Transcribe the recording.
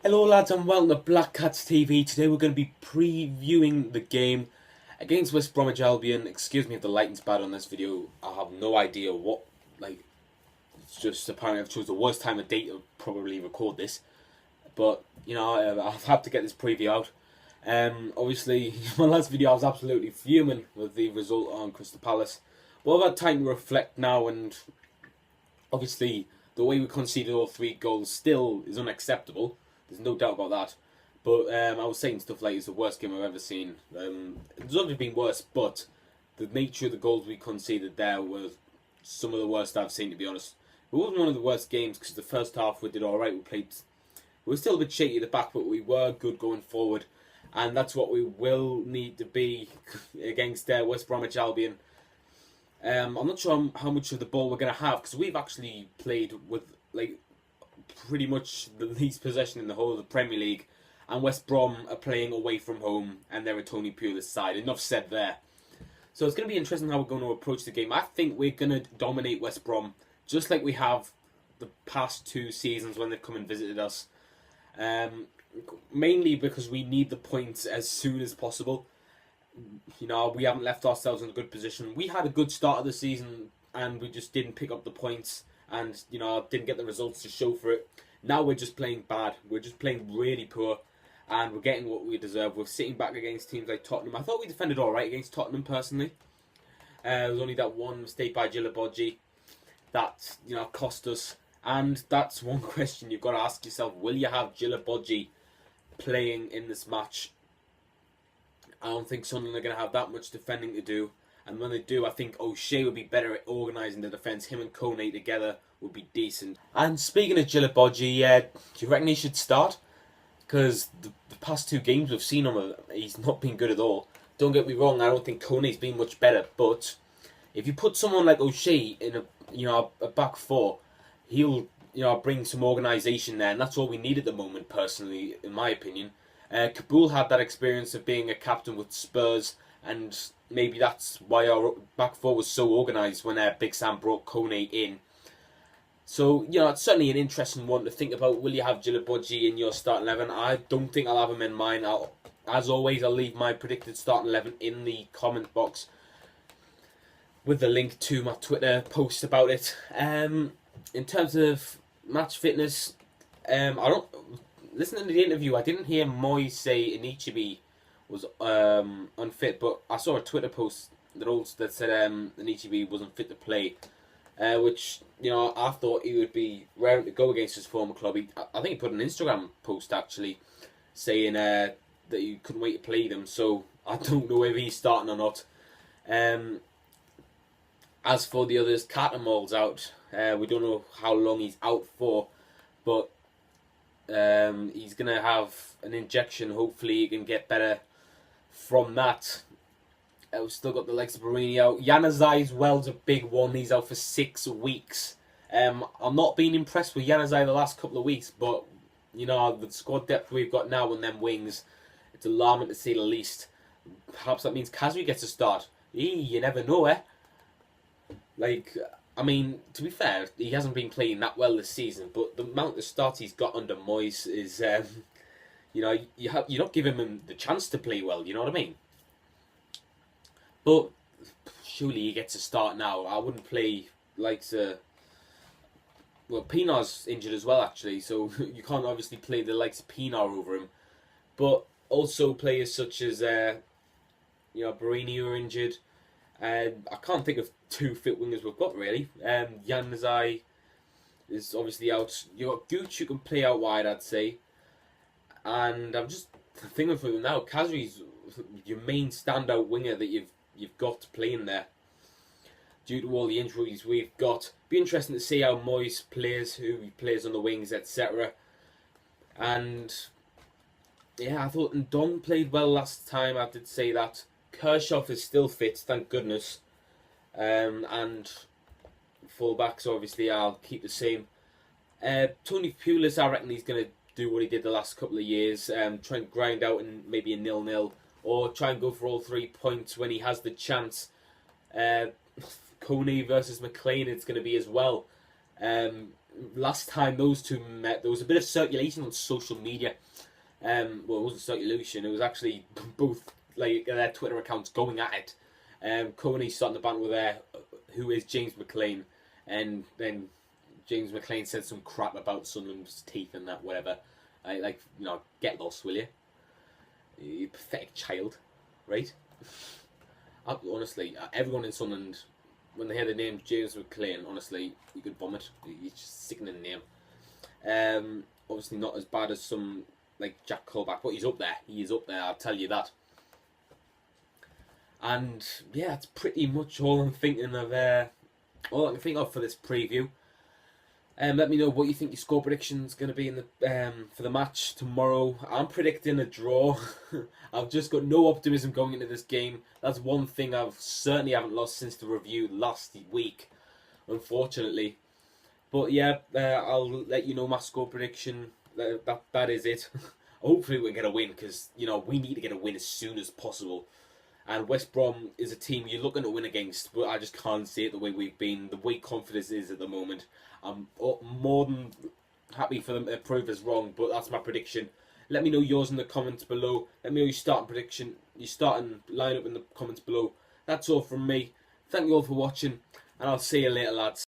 Hello lads and welcome to Black Cats TV. Today we're going to be previewing the game against West Bromwich Albion. Excuse me if the lighting's bad on this video. I have no idea what, it's just apparently I've chosen the worst time of day to probably record this. But, I've had to get this preview out. Obviously, my last video I was absolutely fuming with the result on Crystal Palace. But I've had time to reflect now, and obviously the way we conceded all 3 goals still is unacceptable. There's no doubt about that. But I was saying stuff like it's the worst game I've ever seen. There's obviously been worse, but the nature of the goals we conceded there were some of the worst I've seen, to be honest. It wasn't one of the worst games because the first half we did alright. We were still a bit shaky at the back, but we were good going forward. And that's what we will need to be against West Bromwich Albion. I'm not sure how much of the ball we're going to have because we've actually played with pretty much the least possession in the whole of the Premier League, and West Brom are playing away from home and they're a Tony Pulis side. Enough said there. So it's going to be interesting how we're going to approach the game. I think we're going to dominate West Brom just like we have the past 2 seasons when they've come and visited us. Mainly because we need the points as soon as possible. We haven't left ourselves in a good position. We had a good start of the season and we just didn't pick up the points and, didn't get the results to show for it. Now we're just playing bad. We're just playing really poor and we're getting what we deserve. We're sitting back against teams like Tottenham. I thought we defended alright against Tottenham, personally. There was only that one mistake by Gilabodji that, cost us. And that's one question you've got to ask yourself. Will you have Gilabodji playing in this match? I don't think Sunderland are going to have that much defending to do. And when they do, I think O'Shea would be better at organising the defence. Him and Kone together would be decent. And speaking of Gilabodji, do you reckon he should start? Because the past 2 games we've seen him, he's not been good at all. Don't get me wrong, I don't think Kone's been much better. But if you put someone like O'Shea in a back 4, he'll bring some organisation there. And that's all we need at the moment, personally, in my opinion. Kabul had that experience of being a captain with Spurs, and maybe that's why our back 4 was so organised when Big Sam brought Kone in. So, it's certainly an interesting one to think about. Will you have Gilabodji in your starting 11? I don't think I'll have him in mine. As always, I'll leave my predicted starting 11 in the comment box with the link to my Twitter post about it. In terms of match fitness, listening to the interview, I didn't hear Moyes say Anichebe was unfit, but I saw a Twitter post that said Anichebe wasn't fit to play, which I thought he would be raring to go against his former club. I think he put an Instagram post actually saying that he couldn't wait to play them. So I don't know if he's starting or not. As for the others, Catamol's out. We don't know how long he's out for, but he's going to have an injection. Hopefully he can get better from that. We've still got the likes of Barini out. Januzaj as well is a big one. He's out for 6 weeks. I'm not being impressed with Januzaj the last couple of weeks, but the squad depth we've got now on them wings, it's alarming to say the least. Perhaps that means Kazri gets a start. You never know, eh? To be fair, he hasn't been playing that well this season, but the amount of starts he's got under Moyes is, you're not giving him the chance to play well, you know what I mean? But surely he gets a start now. I wouldn't play Pinar's injured as well, actually, so you can't obviously play the likes of Pinar over him. But also players such as, Barini are injured. I can't think of 2 fit wingers we've got, really. Januzaj is obviously out. You've got Gooch who can play out wide, I'd say. And I'm just thinking for them now, Kazri's your main standout winger that you've got playing there. Due to all the injuries we've got. Be interesting to see how Moyes plays, who he plays on the wings, etc. And yeah, I thought Ndong played well last time, I did say that. Kirchhoff is still fit, thank goodness. And full-backs, obviously, I'll keep the same. Tony Pulis, I reckon he's going to do what he did the last couple of years. Try and grind out in maybe a 0-0. Or try and go for all 3 points when he has the chance. Kone versus McLean, it's going to be as well. last time those two met, there was a bit of circulation on social media. Well, it wasn't circulation; it was actually both their Twitter accounts going at it. Coney starting the banter with who is James McLean, and then James McLean said some crap about Sunderland's teeth and that, whatever. Get lost, will you? You pathetic child, right? Honestly, everyone in Sunderland, when they hear the name James McLean, honestly, you could vomit. It's just a sickening name. Obviously not as bad as some like Jack Colback, but he's up there. He is up there, I'll tell you that. And yeah, that's pretty much all I'm thinking of. All I can think of for this preview. Let me know what you think your score prediction is going to be in the for the match tomorrow. I'm predicting a draw. I've just got no optimism going into this game. That's one thing I've certainly haven't lost since the review last week, unfortunately. But yeah, I'll let you know my score prediction. That is it. Hopefully we get a win, because we need to get a win as soon as possible. And West Brom is a team you're looking to win against, but I just can't see it the way we've been, the way confidence is at the moment. I'm more than happy for them to prove us wrong, but that's my prediction. Let me know yours in the comments below. Let me know your starting prediction, your starting lineup in the comments below. That's all from me. Thank you all for watching, and I'll see you later, lads.